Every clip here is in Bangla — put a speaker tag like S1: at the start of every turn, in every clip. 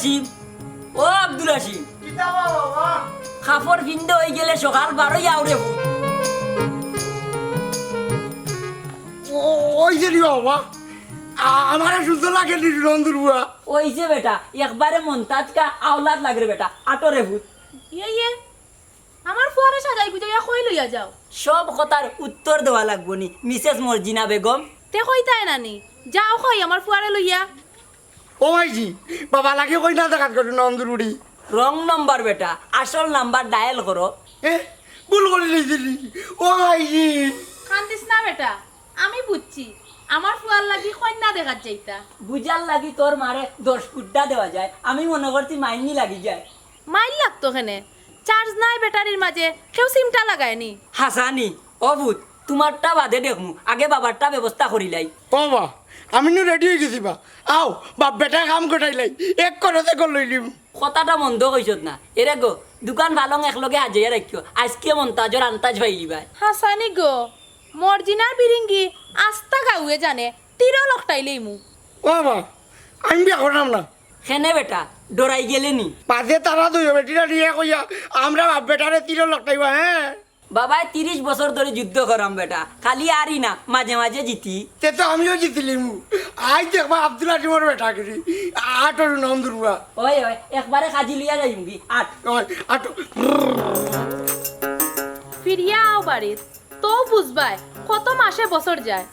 S1: হাসিম, ও আব্দুল হাসিম, খাফর ভিন্দে হয়ে গেলে সকাল 12 আউরে ভূত।
S2: ওই যে বাবা আমার সুন্দর লাগে রন্দুর বুয়া
S1: ওই যে বেটা একবারে মন্তাজ কা আওলাদ লাগরে বেটা আটরে ভূত।
S3: ইয়ে আমার ফুয়ারে সাজাই গুজাইয়া কই লইয়া যাও।
S1: সব কথার উত্তর দেওয়া লাগবো নি মিসেস মর্জিনা বেগম।
S3: তে কইতাই নানি যাও কই আমার ফুয়ারে লইয়া।
S2: ও মাইজি বাবা লাগে কই না দেখাত করে নন্দুর উড়ি
S1: রং নাম্বার বেটা, আসল নাম্বার ডায়াল করো।
S2: এ ভুল করে দিলি ও মাইজি
S3: কান্দিস না বেটা, আমি বুঝছি আমার ফুয়ার লাগি কন্যা দেখাত যাইতা।
S1: বুঝার লাগি তোর মারে 10 ফুটটা দেওয়া যায়, আমি মনে করছি মাইনি লাগি যায়।
S3: মাইল লাগতো কেনে, চার্জ নাই ব্যাটারির মাঝে, কেউ সিমটা লাগায়নি।
S1: হাসানি অভূত, তোমারটা বাদে দেখমু, আগে বাবারটা ব্যবস্থা করিলাই।
S2: ও বা আমি নু রেডি হয়ে গেছি বা আও বাপ বেটা কাম কটাইলাই এক করতে কর লইলিম
S1: কথাটা মন্দ কইছত না। এরে গো দোকান ভালং একলগে হাজিয়া রাখিও, আজকে মন্তাজর আন্তাজ ভাইলি ভাই।
S3: হাসানি গো মর্জিনার বিরিঙ্গি আস্তা গাউয়ে জানে 13 লকটাইলেই মু।
S2: ও বা আমি বিয়া করলাম না
S1: হেনে বেটা ডরাই গেলে নি?
S2: পাশে তারা দুই বেটিরা নিয়ে কইয়া আমরা বাপ বেটারে 13 লটাইবা হ্যাঁ
S1: বাবাই 30 বছর ধরে যুদ্ধ করাম বেটা, খালি আরই না মাঝে মাঝে জিতি।
S2: তে তো আমিও জিতিলিম আই দেখবা আব্দুল আজিমর বেটা করি আটর নন্দুর বুয়া
S1: ওই ওই একবারে কাজি লিয়া যাইমগি আট।
S2: আট
S3: ফিরিয়া আও বাড়ির, তো বুঝবাই কত মাসে বছর যায়।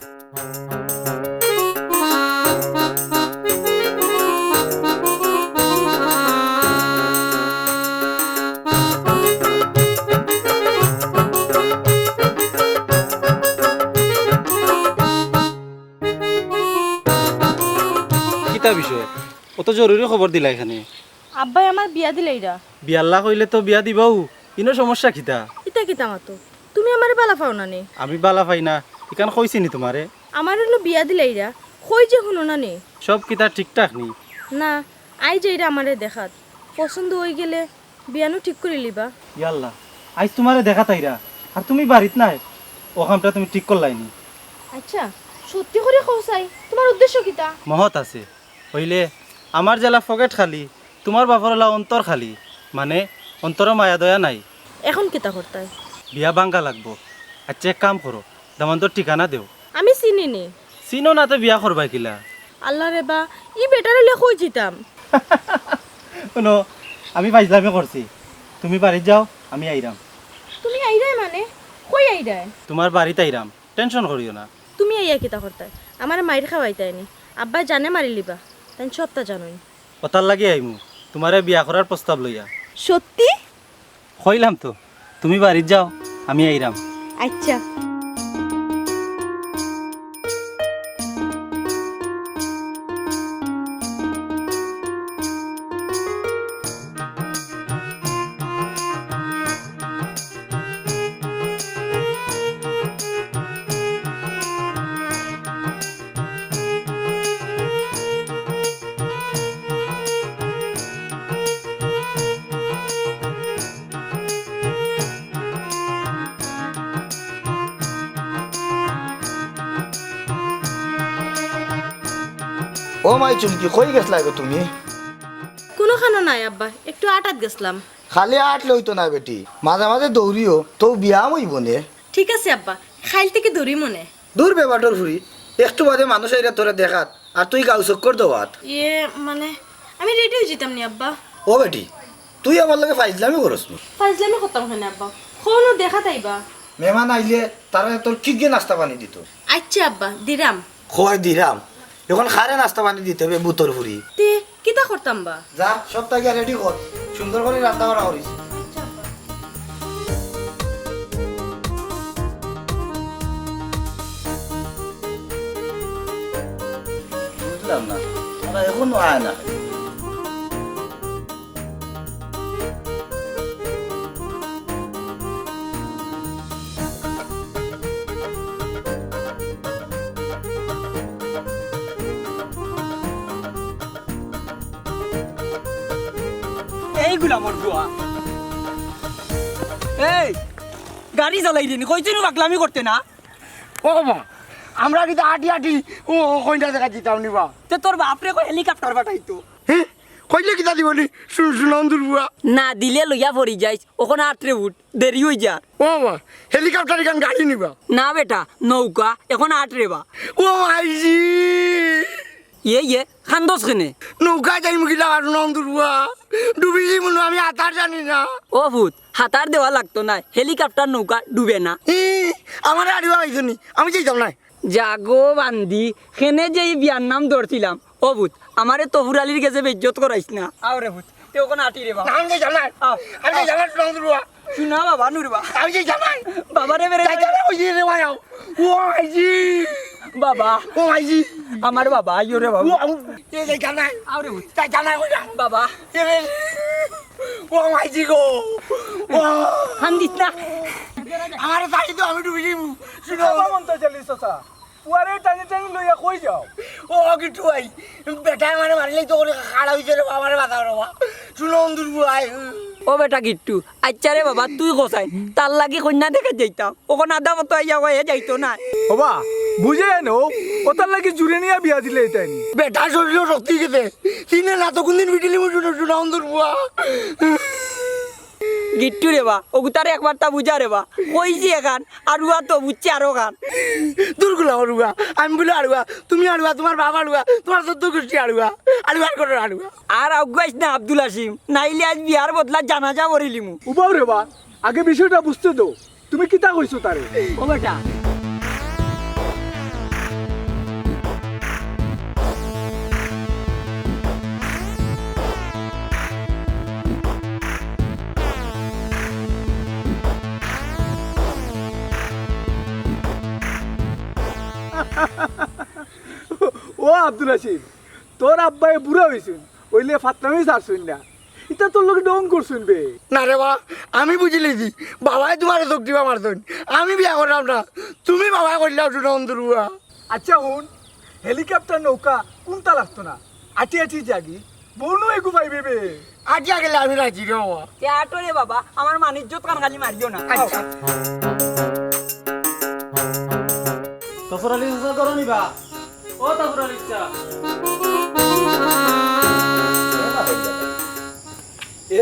S4: কিতা বিষয় অত জরুরি খবর দিলা এখানে?
S5: আব্বাই আমার বিয়া দিলে এইরা।
S4: বিয়াল্লা কইলে তো বিয়া দিবাও, ইনো সমস্যা কিতা?
S5: ইতা কিতা মাতো তুমি আমারে বালা পাও না নে?
S4: আমি বালা পাই না ইকান কইছি নি তোমারে?
S5: আমার হলো বিয়া দিলে এইরা, কই যে শুনো না নে?
S4: সব কিতা ঠিকঠাক নি?
S5: না আই যে এইরা আমারে দেখাত পছন্দ হয়ে গেলে বিয়ানো ঠিক করে লিবা।
S4: ইয়াল্লা আজ তোমারে দেখা তাইরা আর তুমি বাড়িত নাই, ও কামটা তুমি ঠিক করলাইনি।
S5: আচ্ছা সত্যি করে কওসাই, তোমার উদ্দেশ্য কিতা?
S4: মহৎ আছে হইলে আমার জেলা ফকেট খালি, তোমার বাপর হলা অন্তর খালি, মানে অন্তর মায়া দয়া নাই।
S5: এখন কিতা করতাই?
S4: বিয়া ভাঙ্গা লাগবো। আচ্ছা এক কাম করো, দামান্তর ঠিকানা দেও।
S5: আমি চিনি নি।
S4: চিনো না তো বিয়া করবাই কিলা?
S5: আল্লাহ রে বা ই বেটারে লে কই জিতাম।
S4: শুনো আমি ফাইজলামি করছি, তুমি বাড়িতে যাও আমি আইরাম।
S5: তুমি আইরাই মানে কই আইরাই?
S4: তোমার বাড়িতে আইরাম, টেনশন করিও না।
S5: তুমি আইয়া কিতা করতাই? আমার মাইর খাওয়াইতাইনি, আব্বাই জানে মারি লিবা, তাই সবটা জানোই।
S4: কথার লাগি আইমু তোমারে বিয়া করার প্রস্তাব লইয়া।
S5: সত্যি?
S4: কইলাম তো তুমি বাড়িতে যাও আমি আইরাম।
S5: আচ্ছা
S6: ও মাই চুমকি কই গেছলা গো তুমি?
S5: কোনো খানো নাই আব্বা, একটু আটাত গেছলাম।
S6: খালি আট লইতো না বেটি, মাঝে মাঝে দৌড়িও তো বিয়া হইব নে।
S5: ঠিক আছে আব্বা, খাইল থেকে ধরি মনে।
S6: দূর বেবাটর ফুরি একটু বাদে মানুষ এরা তোরা দেখাত আর তুই গাউ চক্কর দেওয়াত।
S5: ইয়ে মানে আমি রেডি হয়ে যেতাম নি আব্বা।
S6: ও বেটি তুই আমার লগে ফাইজলামি করস নি?
S5: ফাজলামি করতাম কেন আব্বা, কোনো দেখা তাইবা।
S6: মেহমান আইলে তারা তোর কি গিয়ে নাস্তা পানি দিত।
S5: আচ্ছা আব্বা দিরাম।
S6: খোয়াই দিরাম এখন খারে নাস্তা পানি দিতে হবে বুতর ফুরি।
S5: তে কিতা করতাম বা?
S6: যা সব তাকে রেডি কর, সুন্দর করে রান্না করা করিস। বুঝলাম না ওরা এখনো আয় না।
S1: এইগুলা মোর বুয়া। এই গাড়ি চালাই দিন, কইছিনু পাগলামি করতে না।
S2: ও মা আমরা কিন্তু আটি আটি ও কইটা দেখা জিতাম নিবা
S1: তে তোর বাপরে কই হেলিকপ্টার পাঠাইতো।
S2: হ্যাঁ কইলে কিতা দিবনি সুনন্দুর বুয়া
S1: না দিলে লইয়া পড়ি যাইস ওখানে আটরে উঠ দেরি হয়ে যা
S2: ও মা হেলিকপ্টার এখান গাড়ি নিবা
S1: না বেটা নৌকা এখন আটরে বা
S2: ও আইজি
S1: ইয়ে খান্দস কেনে
S2: নৌকা যাই মুখিলা আর নন্দুর বুয়া ডুবি যাই মনে আমি আতার জানি না
S1: ও ভূত হাতার দেওয়া লাগতো না হেলিকপ্টার নৌকা ডুবে না
S2: আমার আড়িবা হয়েছি আমি যাইতাম না
S1: জাগো বান্দি খেনে যে বিয়ার নাম ধরছিলাম ও ভূত আমারে তহুর আলীর কাছে বেজ্জত করাইস না আরে ভূত তে ওখানে আটি রে বাবা
S2: আমি যাইতাম না আমি যাইতাম না নন্দুর বুয়া
S1: শুনা বাবা নুরবা
S2: আমি যাইতাম না
S1: বাবারে বেরে
S2: যাইতাম না ওই যে রে ভাই ও আইজি
S1: বাবা
S2: ও আইজি
S1: আমার বাবা আইও রে বাবা
S2: ও যাইতাম না
S1: আরে ভূত
S2: যাইতাম না কইলা
S1: বাবা
S2: ও আইজি গো ও
S1: খান্দিস না
S2: আমার তাই তো আমি ডুবি যাই শুনো
S4: মন্ত চলি চাচা পুয়ারে টানি টানি লইয়া কই যাও
S2: ও কিটু ভাই বেটা মানে মারলেই তো করে খাড়া হইছে রে আমার মাথা বাবা শুনো অন্দুর বুয়াই
S1: ও বেটা গিট্টু আচ্ছা রে বাবা তুই কোথায় তার লাগি কন্যা দেখে যাইতাম ওখানে আদা মতো আইয়া হয়ে যাইতো না
S7: বাবা বুঝে নো ওটার লাগি জুড়ে নিয়ে বিয়া দিলে এটাই
S2: বেটা শরীর শক্তি গেছে তিনে না তো কোনদিন বিটিলি মুজুনো শুনো অন্দুর বুয়া
S1: গিট্টু রে বা ওগুতারে একবার তা বুঝা রে বা কইছি এখান আরুয়া তো বুঝছে আরো খান
S2: দুর্গুলা আড়ুয়া আমি বলে আড়ুয়া তুমি আড়ুয়া তোমার বাবা আড়ুয়া তোমার চোদ্দ গোষ্ঠী আড়ুয়া আড়ুয়ার করে আড়ুয়া
S1: আর আগুয়াইস না আব্দুল হাসিম নাইলে আজ বিয়ার বদলা জানাজা করিলিমু
S7: উবাও রে বা আগে বিষয়টা বুঝতে দো তুমি কিতা কইছো তারে
S1: ও বেটা
S7: ও আব্দুল হাসিম তোর আব্বাই বুড়া হইছুন ওইলে ফাতনামি ছাড়ছুন না এটা তোর লোক ডং করছুন বে
S2: না রে বা আমি বুঝি লেছি বাবাই তোমার চোখ দিবা মারতন আমি বিয়া করলাম না তুমি বাবা করলাম শুনো অন্দুর বুয়া
S7: আচ্ছা হুন হেলিকপ্টার নৌকা কোনটা লাগতো না আটি আটি জাগি বনু এগু পাইবে বে
S2: আজকে গেলে আমি রাজি রে বাবা
S1: তে আটো রে বাবা আমার মানিজ্জত কান খালি মারিও না
S2: আচ্ছা
S4: তফর আলী চাচা করো নিবা ও তফর আলী চা
S6: এ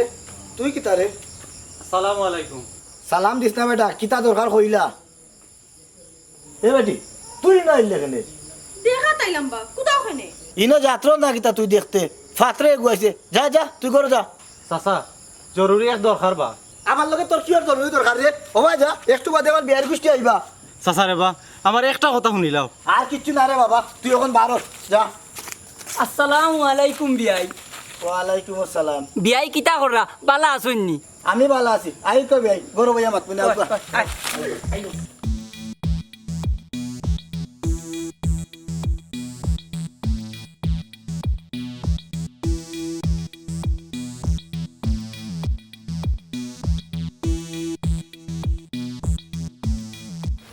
S6: তুই কিতা রে
S4: আসসালামু আলাইকুম
S6: সালাম দিস না বেটা কিতা দরকার কইলা এ বেটি তুই না ইল্লে কেনে
S3: দেখা তাইলাম বা কোথাও ওখানে
S6: ইনো যাত্র না কিতা তুই দেখতে ফাতরে গুয়াইছে যা যা তুই করে যা
S4: চাচা জরুরি এক দরকার বা
S6: আমার লগে তোর কি আর জরুরি দরকার রে ও ভাই যা একটু বাদে আমার বিয়ার গোষ্ঠী আইবা
S4: চাচা রে বা আমার একটা কথা শুনিলাও
S6: আর কিচ্ছু না রে বাবা তুই এখন বারো যা
S1: আসসালামু আলাইকুম বিয়াই
S6: ওয়ালাইকুম আসসালাম
S1: বিয়াই কিতা কররা বালা আসুননি
S6: আমি ভালো আছি আই তো ভাই বড় ভাইয়া মাত না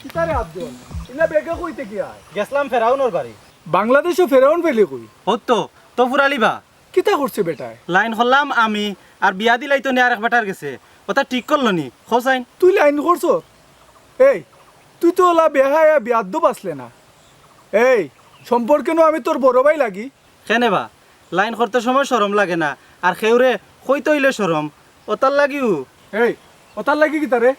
S7: কিতা রে আব্দুল ইলা বেগে কইতে কি আয়
S4: গেছলাম ফেরাউনোর বাড়ি
S7: বাংলাদেশে ফেরাউন পেলে কই
S4: হতো তফর আলী বা
S7: কিতা করছে বেটায়
S4: লাইন হলাম আমি আর বিয়া দিলাই তো নিয়ে আরেক বেটার গেছে ওটা ঠিক করলো নি খোসাইন
S7: তুই লাইন করছ এই তুই তো ওলা বেহায়া বিয়াদ্দ বাসলে না এই সম্পর্কে নো আমি তোর বড় ভাই লাগি
S4: কেনে বা লাইন করতে সময় সরম লাগে না আর খেউরে কইতে হইলে সরম ওটার লাগিও
S7: এই ওতার লাগি কিতা রে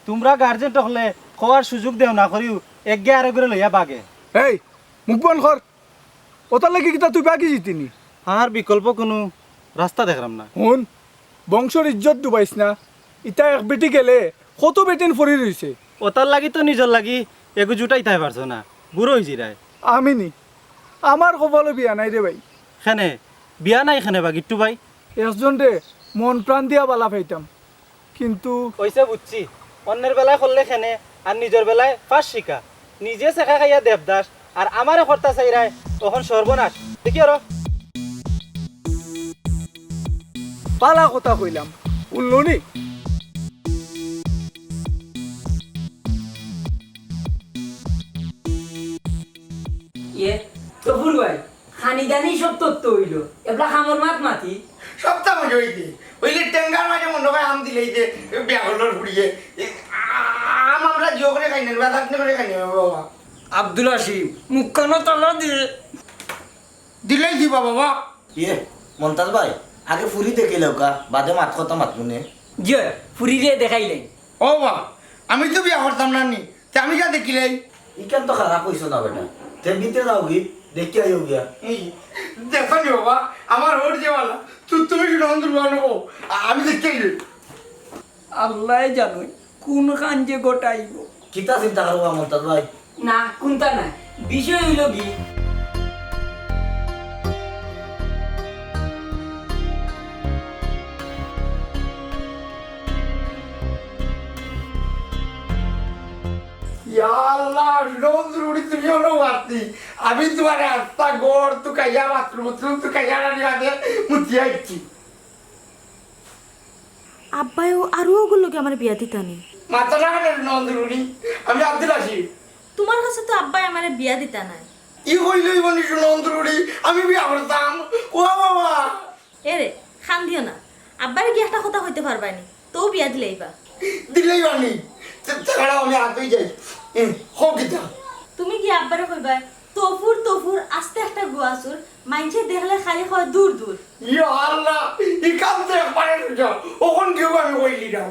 S4: তোমরা গার্জেন হলে খাওয়ার সুযোগ দেও না করিও একগে আরে করে লইয়া বাগে
S7: এই মুখ বন্ধ কর ওতার লাগি কিতা তুই বাকি জিতিনি
S4: আর বিকল্প কোনো রাস্তা দেখলাম না
S7: হুন বংশর ইজ্জত ডুবাইস না ইটা এক বেটি গেলে কত বেটেন ফরি রইছে
S4: ওটার লাগি তো নিজর লাগি এগু জুটাই তাই পারছো না বুড়ো হয়ে জিরায়
S7: আমি নি আমার কপালে বিয়া নাই রে ভাই
S4: খেনে বিয়া নাই খেনে বা গিট্টু ভাই
S7: একজন রে মন প্রাণ দিয়া বালা পাইতাম কিন্তু
S4: কইছে বুঝছি অন্যের বেলায় করলে খেনে আর নিজের বেলায় ফাঁস শিকা নিজে শেখা খাইয়া দেবদাস আর আমারে কর্তা চাইরায় তখন সর্বনাশ দেখি আর
S7: পালা কথা কইলাম উল্লো নি
S1: ইয়ে তফুর ভাই খানি দানি সব তত্ত্ব হইল এবলা খামর মাত মাতি
S2: সপ্তাহ মাঝে হইতে ওইলে টেঙ্গার মাঝে মনে হয় আম দিলে যে বিয়া করলো ঘুরিয়ে আম আমরা জিও করে খাই নেবে থাকতে করে খাই নেবে বাবা
S1: আব্দুল হাসিম মুখখানো তলা দিয়ে
S2: দিলেই দিবা বাবা
S6: ইয়ে মন্তাজ ভাই আগে ফুরি দেখে লৌকা বাদে মাত কথা মাতলুনে
S1: যে ফুরিরে দেখাইলেন
S2: ও বা আমি তো বিয়া করতাম না নি তা আমি যা দেখিলাই
S6: ইকান তো খারাপ হইছো না বেটা তে ভিতরে যাও গি দেখি আইও গিয়া
S2: দেখো নি বাবা আমার ওর যেওয়ালা তুমি শুনে অন্তর বানাবো আমি দেখতে
S1: আল্লাহ জানোই কোন খান যে গোটাইব
S6: কিতা চিন্তা করবা মন্তাজ ভাই
S1: না কোনটা না বিষয় হইল কি
S2: আল্লাহ রোজ তুমি হলো বাতি আমি তোমার রাস্তা গড় তু কাইয়া বাথরুম তু কাইয়া রানি বাদে মুতিয়া ইচ্ছি
S5: আব্বাইও আরও ওগুলোকে আমার বিয়া দিতানি
S2: মাথা রাখানের নন্দরুনি আমি আব্দুল আসিফ
S5: তোমার কাছে তো আব্বাই আমার বিয়া দিতা নাই
S2: ই হইলই বনি নন্দরুনি আমি বিয়া করতাম ও বাবা
S5: এরে খান দিও না আব্বারে কি একটা কথা হইতে পারবানি তো বিয়া দিলেই বা
S2: দিলেই বানি তাছাড়া আমি আগে যাই হোক এটা
S5: তুমি কি আব্বারে কইবা তফুর তফুর আস্তে একটা গুয়াসুর মাইনছে দেখলে খালি হয় দূর দূর
S2: ইয়া আল্লাহ ই কাম তো একবারে যাও ওখন কেউ আমি কইলি যাও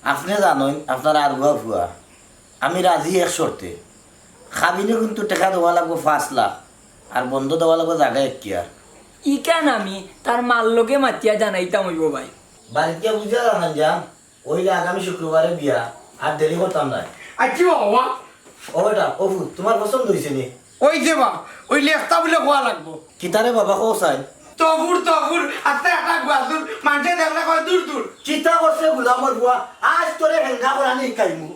S6: আপনি জানেন আপনার আর গুয়া ভুয়া আমি রাজি এক শর্তে খাবিনে কিন্তু টাকা দেওয়া লাগবো 5 লাখ আর বন্ধ দেওয়া লাগবো জায়গা 1 কিয়ার
S1: ইকান আমি তার মাল লোকে মাতিয়া জানাইতাম হইব ভাই
S6: বাড়িতে বুঝা জানান যান ওইলে আগামী শুক্রবারে বিয়া আর দেরি করতাম না
S2: আচ্ছা বাবা
S6: ও বেটা অফু তোমার পছন্দ হয়েছে নি
S2: ওই যে বা ওই লেখতা বলে কোয়া লাগবো
S6: কিতারে বাবা কোসাই
S2: তফুর আস্তে একটা গুয়াসুর মানুষে দেখলে কয় দূর দূর
S6: চিতা করছে গুলামর বুয়া আজ তোরে হেঙ্গা করা নেই কাইমু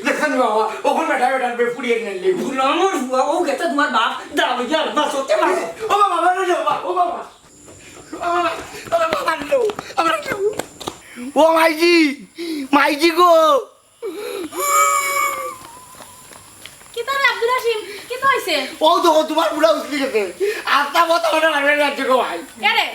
S2: দেখেন বাবা ওখানে বেটা বেপুড়িয়ে নিলে
S1: গুলামর বুয়া ও গেছে তোমার বাপ দাও যার না সত্যি মারে
S2: ও বাবা মারো বাবা ও বাবা ও মাইজি গো
S3: কি তার আব্দুল হাসিম কি তো হইছে
S2: ও দেখো তোমার বুড়া উঠলি গেছে আস্তা মতো ওটা লাগবে যাচ্ছে গো ভাই
S3: এরে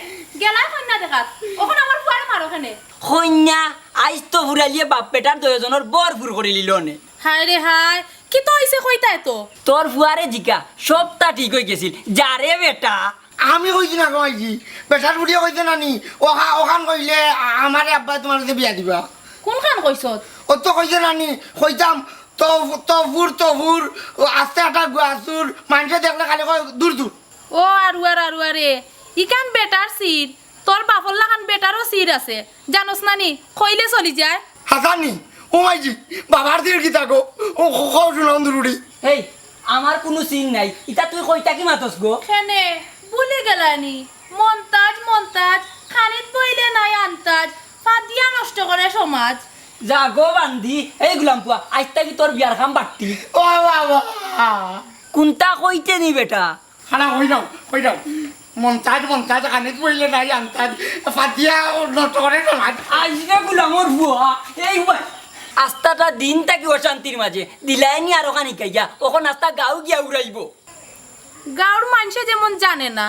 S3: গেলাই কন্যা দেখাত ওখানে আমার ফুয়ারে মারো খানে
S1: কন্যা আইস তো ফুরালিয়ে বাপ পেটার দুজনের বরপুর করে লিল নে
S3: হায় রে হায় কি তো হইছে কইতা তো
S1: তোর ফুয়ারে জিকা সবটা ঠিক হয়ে গেছিল যারে বেটা
S2: আমি কইছি না কইছি পেশার বুড়িয়ে কইছে নানি ওখান কইলে আমার আব্বা তোমার কাছে বিয়া দিবা
S3: কোনখান কইছত
S2: ও তো কইছে নানি কইতাম তফুর আস্তে একটা গুয়াসুর মানুষে দেখলে খালি কয় দূর দূর
S3: ও আরে ইকান বেটার সির তোর বাপর লাগান বেটারও সির আছে জানোস নানি কইলে চলি যায়
S2: হাসানি ও মাইজি বাবার দিয়ে কি থাকো ও খাও শুনো অন্দরুড়ি
S1: এই আমার কোনো সিন নাই ইতা তুই কইতা কি মাতস গো
S3: খেনে ভুলে গেলানি মন্তাজ খানিত বইলে নাই আন্তাজ ফাদিয়া নষ্ট করে সমাজ
S1: যা গো বান্ধি এই গুলাম পুয়া আজটা কি তোর বিয়ার খাম বাটতি
S2: ও বাবা
S1: কোনটা কইতে নি বেটা
S2: খানা হই যাও মন্তাজ খানিত বইলে নাই আন্তাজ ফাতিয়া নষ্ট করে সমাজ
S1: আজকে গুলামর বুয়া এই ভাই আস্তাটা দিন থাকি অশান্তির মাঝে দিলাইনি আর ওখানে কাইয়া ওখান আস্তা গাও গিয়া উড়াইব
S3: গাঁর মানুষে যেমন জানে না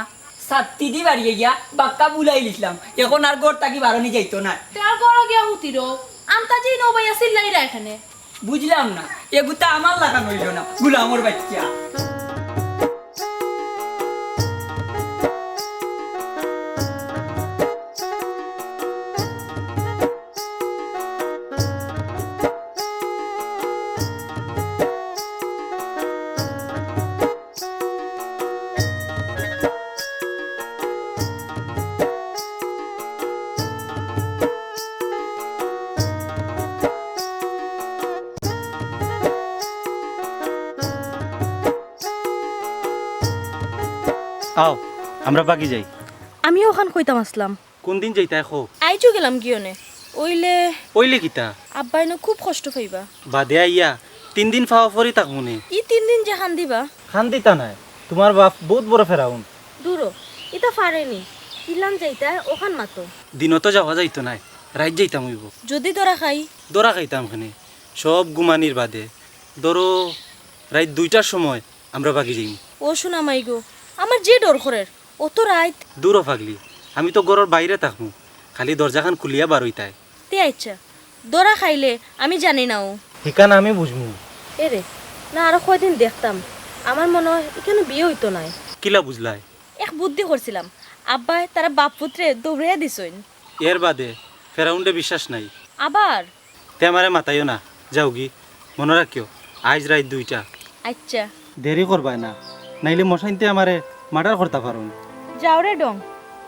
S1: সাত্তি দি বাড়িয়ে গিয়া বাক্কা বুলাই লিখলাম এখন আর গোর তাকি বারণি যাইতো না
S3: তার গড় গিয়া হুতির আন্তাজি নবাইয়া সিল্লাইরা এখানে
S1: বুঝলাম না এগুতা আমার লাগানো হইল না গুলামর বাচ্চা
S4: আও আমরা বাকি যাই
S5: আমিও ওখান কইতাম আসলাম
S4: কোন দিন যাইতা খো
S5: আইজো গেলাম কিয়নে ওইলে
S4: ওইলে কিতা
S5: আব্বাই না খুব কষ্ট পাইবা
S4: বাদে আইয়া 3 দিন ফাওয়া ফরি তাক মনে
S5: ই 3 দিন যে খান দিবা
S4: খান দিতা নাই তোমার বাপ বহুত বড় ফেরাউন
S5: দূরো ইতা পারেনি ইলাম যাইতা ওখান মাতো
S4: দিনতো যাওয়া যাইতো নাই রাত যাইতাম হইব
S5: যদি তোরা খাই
S4: দরা খাইতাম খানে সব গুমানির বাদে ধরো রাত 2টার সময় আমরা বাকি যাই
S5: ও শোনা মাই গো আমার যে ডর করের ও তো রাইত
S4: দূরও ফাগলি আমি তো ঘরের বাইরে থাকমু খালি দরজাখান খুলিয়া বার হইতাই
S5: তে আচ্ছা দরা খাইলে আমি জানি না ও
S4: ঠিকানা আমি বুঝমু
S5: এরে না আরো কয়দিন দেখতাম আমার মনে হয় এখানে বিয়ে হইতো নাই।
S4: কিলা বুঝলাই?
S5: এক বুদ্ধি করছিলাম, আব্বাই তারা বাপ পুত্রে দৌড়িয়ে দিছইন।
S4: এর বাদে ফেরাউন্ডে বিশ্বাস নাই।
S5: আবার
S4: তে আমারে মাতাইও না, যাও গি। মনে রাখিও আজ রাত 2টা।
S5: আচ্ছা
S4: দেরি করবাই না, নাইলে মশাইনতে আমারে মার্ডার করতে পারুন।
S5: যাও রে ডং,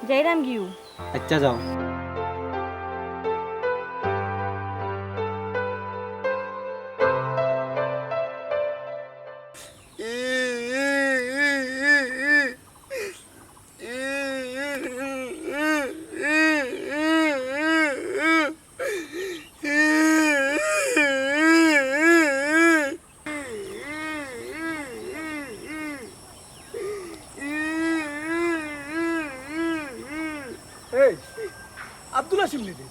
S5: যাইরাম গিউ।
S4: আচ্ছা যাও।
S7: এই আব্দুল হাসিম নিদি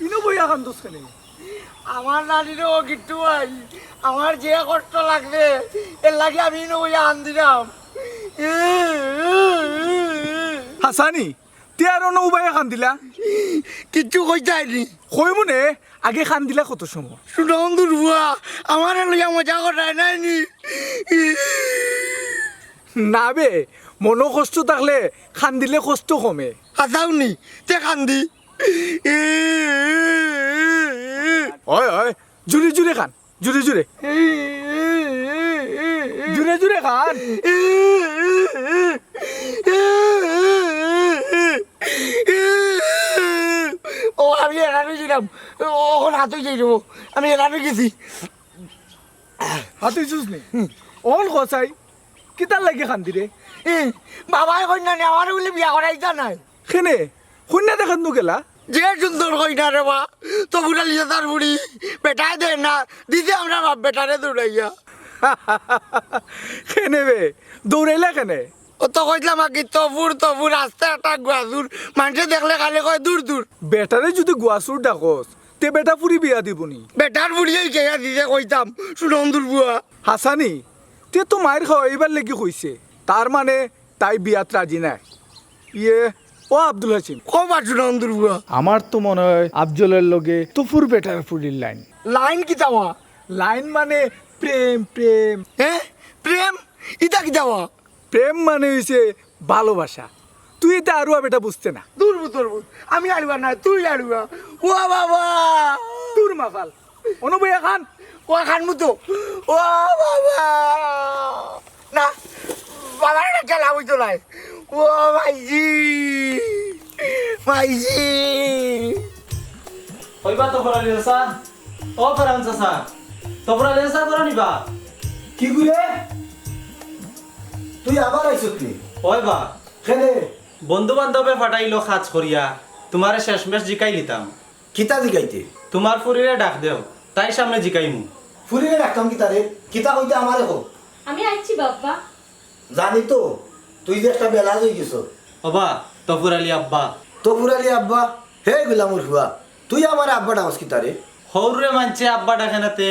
S7: ইনো বইয়া কান্দোস কেন?
S2: আমার নানিরও কিট্টু ভাই, আমার যে কষ্ট লাগবে এর লাগে আমি নইয়া আন দিলাম।
S7: হাসানি তে আর নৌবাইয়া কান্দিলা?
S2: কিচ্ছু কই যায়নি।
S7: কই মনে আগে কান্দিলা কত সময়?
S2: সুনন্দর বুয়া আমার লইয়া মজা করায় নাইনি।
S7: না বে, মনো কষ্ট থাকলে কান্দিলে কষ্ট কমে।
S2: হাসাওনি তে কান্দি।
S7: ওই ওই জুড়ে জুড়ে খান, জুড়ে জুড়ে জুড়ে জুড়ে খান।
S2: ও আমি এরানো ছিলাম, ওখন হাতই যাই দেবো, আমি এরানো গেছি।
S7: হাতে জুস নেই অন খসাই কিতার লাগে খান্দি রে?
S2: বাবাই কন্যা নে আমার বলে বিয়া করাইতা নাই।
S7: খেনে কন্যা দেখান নু গেলা?
S2: যে সুন্দর কইনা রে বা, তো বুড়ালিয়া তার বুড়ি বেটায় দেয় না, দিতে আমরা বাপ বেটারে দৌড়াইয়া।
S7: খেনে বে দৌড়াইলা কেনে?
S2: ও তো কইলাম আগে তবুর আস্তে একটা গুয়াজুর মানুষে দেখলে খালি কয় দূর দূর।
S7: বেটারে যদি গুয়াসুর ডাকস তে বেটা পুরি বিয়া দিবনি।
S2: বেটার বুড়ি এই কেয়া দিতে কইতাম সুনন্দর বুয়া।
S7: হাসানি তে তো মায়ের খাওয়াইবার লেগে কইছে, তার মানে তাই বিয়াত রাজি নাই। ইয়ে ও আব্দুল হাসিম,
S2: কবার সুনন্দর বুয়া?
S7: আমার তো মনে হয় আফজলের লগে তুফুর বেটার পুরির লাইন।
S2: লাইন কি যাওয়া?
S7: লাইন মানে প্রেম প্রেম।
S2: হ্যাঁ প্রেম ইটা কি যাওয়া?
S7: প্রেম মানে হইছে ভালোবাসা। তুই এটা আরু বেটা বুঝতে না।
S2: দূর আমি আড়ুয়া না, তুই আড়ুয়া। ও বাবা
S7: তোর মাফাল অনুবইয়া খান।
S2: ও খানমু তো। ও বাবা না, বাবার একটা খেলা হইতো নাই। ও ভাইজি ভাইজি।
S4: কইবা তো ফরালি চাচা, ও ফেরাউন চাচা, তো ফরালি চাচা করে নিবা।
S6: কি গুলে তুই আবার আইছত নি?
S4: ওই বা
S6: খেলে
S4: বন্ধু বান্ধবে ফাটাইলো খাজ করিয়া তোমারে শেষমেশ জিকাই লিতাম।
S6: কিতা জিগাইতে?
S4: তোমার ফুরিরে ডাক দেও, তাই সামনে জিকাইমু।
S6: ফুরিয়ে রাখতাম কিতারে? কিতা কইতে আমারে হোক
S5: আমি আইছি বাবা।
S6: জানি তো তুই যে একটা বেলা হয়ে গেছ।
S4: ওবা তফুর আলী আব্বা।
S6: তো ফুরালি আব্বা হে গুলামুর হুয়া, তুই আমার আব্বা ডাকস কিতারে?
S4: হৌরে মানছে আব্বা ডাকে নাতে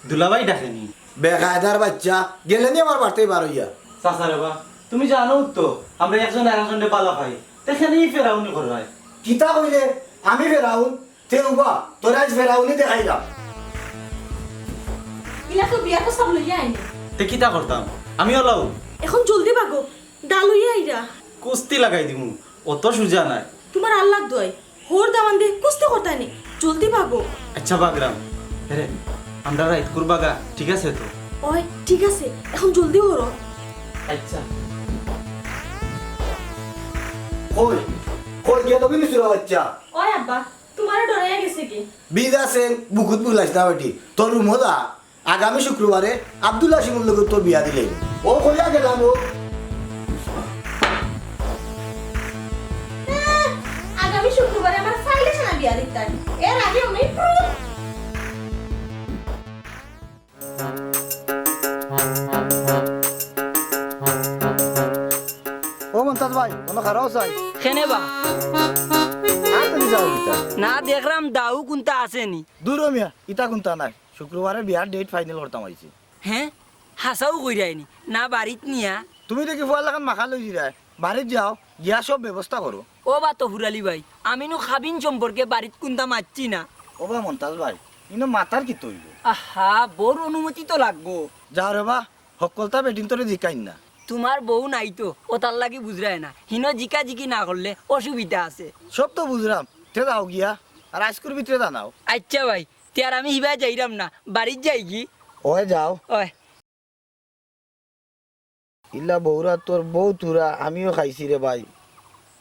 S4: দুলাভাই ডাকেনি।
S6: বেকায়দার বাচ্চা গেলেনি আমার বাড়তেই বার হইয়া।
S4: চাচা রে বা, তুমি জানো তো আমরা একজন আরেকজনে পালা খাই, তেখানেই ফেরাউনি করাই।
S6: কিতা কইলে আমি ফেরাউন? তে উবা তোরা আজ ফেরাউনি দেখাইলাম।
S5: ইলা তো বিয়া তো সব লইয়া আইনি।
S4: তে কিতা করতাম আমি ওলাও
S5: এখন জলদি ভাগো, ডাল লইয়া আইরা।
S4: কুস্তি লাগাই দিমু, অত সুজা নাই।
S5: তোমার আল্লাহ দয় হোর দামান দে কুস্তি করতানি, জলদি ভাগো।
S4: আচ্ছা বাগরাম রে, আমরা রাইত করবাগা, ঠিক আছে তো?
S5: ওই ঠিক আছে, এখন জলদি হরো।
S4: আচ্ছা
S6: কই কই গিয়ে তো কিন্তু সুরা বাচ্চা
S5: ওই আব্বা তোমার ডরাইয়া গেছে কি?
S6: বিদ আছে বুকুত বুলাইস না বেটি। তোর রুমদা আগামী শুক্রবারে আব্দুল হাসিমুর লগে তোর বিয়া দিলে। ও কইয়া গেলাম ও।
S5: আগামী শুক্রবারে আমার ফাইলে ছানা বিয়া দিতাম, এর আগে আমি
S6: ও মন্তাজ ভাই কোনো খারাপ চাই
S1: খেনে বা
S6: আর তুমি যাও কিতা?
S1: না দেখলাম দাউ কোনটা আসেনি।
S6: দূর মিয়া ইতা কোনটা নাই, শুক্রবারে বিয়ার ডেট ফাইনাল করতাম আইছি।
S1: হ্যাঁ হাসাও কইরাইনি না বাড়িত নিয়া।
S6: তুমি দেখি ফুয়ার লাগান মাখা লই যাই, বাড়িত যাও গিয়া সব ব্যবস্থা করো।
S1: ও বা তফুরালি ভাই, আমি নো খাবিন সম্পর্কে বাড়িত কোনটা মারছি না।
S6: ও বা মন্তাজ ভাই
S2: কিন্তু মাতার কি তৈল
S1: আহা বউর অনুমতি তো লাগবো।
S2: যা রে বা সকলতা বেটিন তোরে জিকাইন না।
S1: তোমার বউ নাই তো ও তার লাগি বুঝরায় না, হিনো জিকা জিকি না করলে অসুবিধা আছে।
S2: সব তো বুঝলাম, তে যাও গিয়া আর আজকের ভিতরে জানাও।
S1: আচ্ছা ভাই তিয়ার আমি হিবা যাইরাম না, বাড়ির যাই কি।
S2: ওই যাও।
S1: ওই
S2: ইল্লা বউরা তোর বউ তুরা আমিও খাইছি রে ভাই,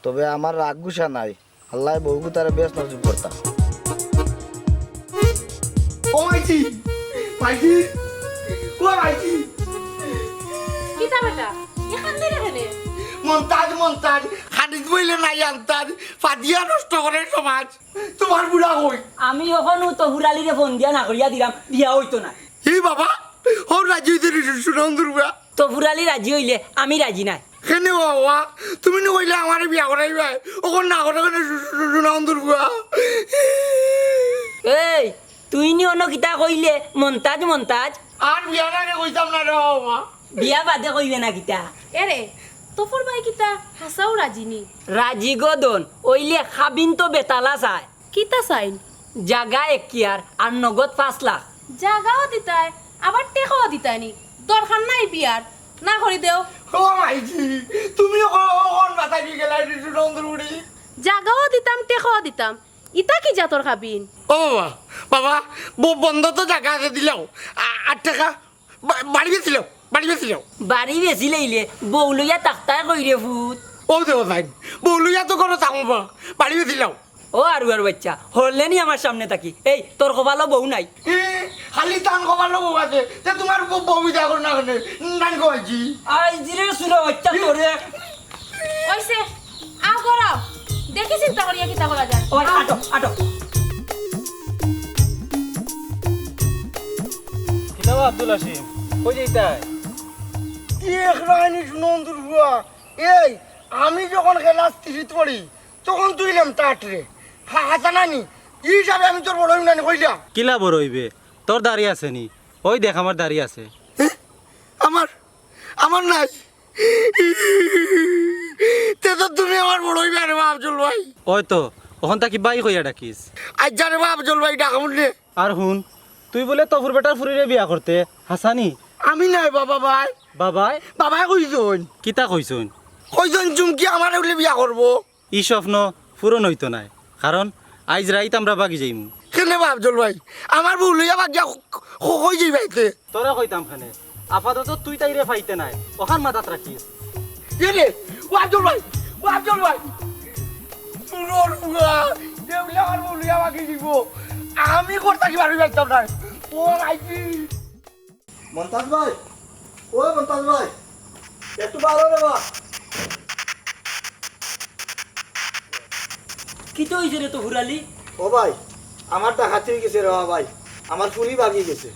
S2: তবে আমার রাগ গুসা নাই, আল্লাহ বউকে তারা বেশ নজর করতাম। ও মাইছি মাইছি ও মাইছি
S3: কিতা বেটা এখান থেকে হেলে
S2: মন্তাজ মন্তাজ হানিস বইলে নাই আনতাজ ফাদিয়া নষ্ট করে সমাজ। তোমার বুড়া হই
S1: আমি এখনো তো হুরালিরে ফোন দিয়া না করিয়া দিলাম, বিয়া হইতো না।
S2: হি বাবা ও রাজি হইতে সুন্দর বুড়া
S1: তো হুরালি রাজি হইলে আমি রাজি নাই।
S2: কেন বাবা তুমি না কইলে আমার বিয়া করাইবা, ওখন না করে সুন্দর বুড়া।
S1: এই তুই নি অন্য কিতা কইলে মন্তাজ মন্তাজ,
S2: আর বিয়া না কইতাম না রে বাবা।
S1: বিয়া বাদে কইবে না কিতা।
S3: এরে তোফর ভাই কিতা হাসাও রাজিনি
S1: রাজি গদন ওইলে খাবিন তো বেতালা চায়,
S3: কিতা চাইন
S1: জাগা 1 কিয়ার আর নগদ 5 লাখ।
S3: জাগাও দিতাই আবার টেকাও দিতাইনি, দরকার নাই বিয়ার, না করি দেও।
S2: ও মাইজি তুমি ওখন মাথা দিয়ে গেলাই সুন্দর বুড়ি।
S3: জাগাও দিতাম টেকাও দিতাম, ইতা কি জাতর খাবিন।
S2: ও বাবা বাবা বন্ধ তো জায়গা আছে দিলাও 8 টাকা বাড়ি গেছিল বাড়ি গেছিল।
S1: বাড়ি বেশি লইলে বউ লইয়া তাক্তায় কইরে ফুট।
S2: ও দেব তাই বলুইয়া তো করো থাকবো বাড়ি গেছিলাম।
S1: ও আর বাচ্চা হরলে নি আমার সামনে থাকি, এই তোর কপালো বউ নাই।
S2: খালি টান কবার লোক আছে তে তোমার বউ বিদা করো না কেন টান কমাইছি।
S1: আই জিরে সুরে বাচ্চা তোরে।
S3: ওইসে আও করাও, দেখি চিন্তা করিয়া কিতা করা যায়।
S1: ওই আটো আটো।
S4: কিতাব আব্দুল আসিম কই যাইতাই?
S2: এক রানি সুন্দর বুয়া এই আমি যখন খেলা স্থিত করি তখন তুইলাম টাটরে হাতা নানি এই হিসাবে আমি তোর বড় নানি কইলা।
S4: কিলা বড় হইবে, তোর দাড়ি আছে নি? ওই দেখ আমার দাড়ি আছে।
S2: আমার আমার নাই তে তো তুমি আমার বড় হইবে রে আফজল ভাই।
S4: ওই তো ওখান থাকি বাই কইয়া ডাকিস।
S2: আজ জানে আফজল ভাই ডাকা মুন্নে
S4: আর হুন তুই বলে তফুর বেটার ফুরিরে বিয়া করতে হাসানি?
S2: আমি নাই বাবা ভাই
S4: বাবাই
S2: বাবাই কইছন
S4: কিতা কইছুন?
S2: কইছন চুমকি আমার বলে বিয়া করবো।
S4: ই স্বপ্ন পূরণ হইতো নাই, কারণ আইজ রাইত আমরা বাগি যাইমু।
S2: কেনে আফজল ভাই আমার বউ লইয়া বাগিয়া কই যাইবাইতে
S4: তোরা কইতাম খানে আপাতত তুই তাইরে ফাইতে নাই, ওখান মাথাত রাখিস।
S2: রে ও আফজল ভাই ও আফজল ভাই সুন্দর বুয়া দেউলে আমার বউ লইয়া বাগি দিব আমি করতে কি পারবি একদম নাই। ও মাইকি মন্তাজ ভাই ও মন্তাজ ভাই একটু ভালো রে বা।
S1: কি তো হইছে রে তো হুরালি?
S2: ও ভাই আমার টাকা ঠিক গেছে রে ভাই, আমার ফুলি বাগি গেছে।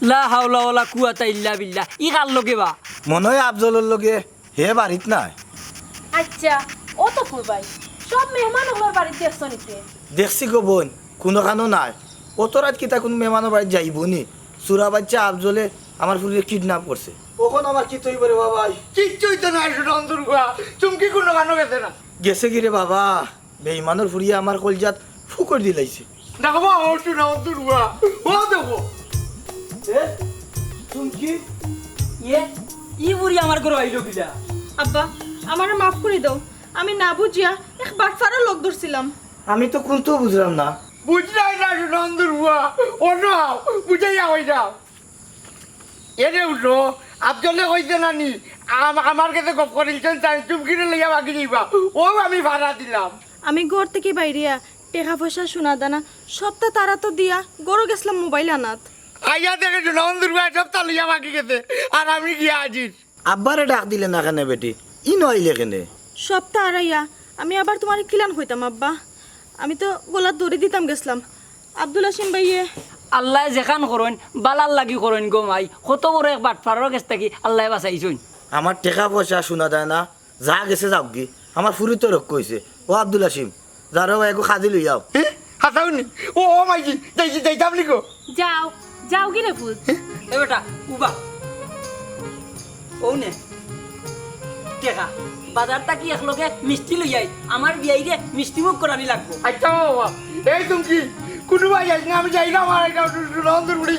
S1: লা হাওলা ওয়ালা কুওয়াতা ইল্লা বিল্লাহ। ই কার লগে বা?
S2: মনে হয় আফজলের লগে হে বাড়িত নাই।
S3: আচ্ছা ও তোফর ভাই সব মেহমান ওগুলোর বাড়িতে আসছো নিতে।
S2: দেখছি গো বোন কোনোখানো নাই, অত রাত কিতা কোনো মেহমানের বাড়ি যাইব নি। সুরা বাচ্চা আফজলে আমার ফুলিয়ে কিডন্যাপ করছে। ওখন আমার কি তৈরি করে বাবা? কিচ্ছুই তো নাই সুন্দর গুয়া চুমকি কোনো গানো গেছে না। গেছে কি রে বাবা, বেঈমানের ফুরিয়ে আমার কলজাত ফুকর দিলাইছে। দেখো ও সুন্দর গুয়া ও দেখো এ চুমকি
S1: ইয়ে ই বুড়ি আমার ঘরে আইলো কিলা?
S5: আব্বা আমার মাফ করে দাও, আমি না বুঝিয়া এক বাটফারও লোক ধরছিলাম।
S2: আমি তো কোন তো বুঝলাম না। বুঝলাই না সুন্দর গুয়া ও না বুঝাইয়া হয়ে যাও। এরে উঠো আফজলে কইছে নানি আমার কাছে গপ করিলছেন চাই চুমকিরে লইয়া বাকি যাইবা, ও আমি ভাড়া দিলাম।
S5: আমি ঘর থেকে বাইরিয়া টেকা পয়সা সোনা দানা সবটা তারা তো দিয়া গরু গেছিলাম মোবাইল আনাত।
S2: আইয়া দেখে সুন্দর গুয়া সব তা লইয়া বাকি গেছে আর আমি গিয়া আজির। আব্বারে ডাক দিলে না কেন বেটি ই নইলে কেনে?
S5: সবটা আড়াইয়া আমি আবার তোমার কিলান হইতাম আব্বা, আমি তো গোলার দড়ি দিতাম গেছিলাম। আব্দুল আসিম ভাইয়ে
S1: আল্লাহ যেখান করেন বালার লাগি করেন গো মাই, কত বড় এক বাটফারের কাছ থেকে আল্লাহ বাঁচাইছুন।
S2: আমার টাকা পয়সা শোনা দেয় না, যা গেছে যাও গি। আমার ফুরি তো রক্ষ হয়েছে। ও আব্দুল আসিম যারো ভাই খাজি লই যাও। হাসাউনি ও মাইজি যাইছি যাইতাম লিখো।
S3: যাও যাও গিরে ফুল।
S1: এ বেটা উবা ও নে টেকা বাজারটা কি একলগে মিষ্টি লই যাই, আমার বিয়াইরে মিষ্টি মুখ করানি লাগবো।
S2: আচ্ছা বাবা এই তুমি কোনো ভাই যাই না, আমি যাই না, আমার একটা অন্তর বুড়ি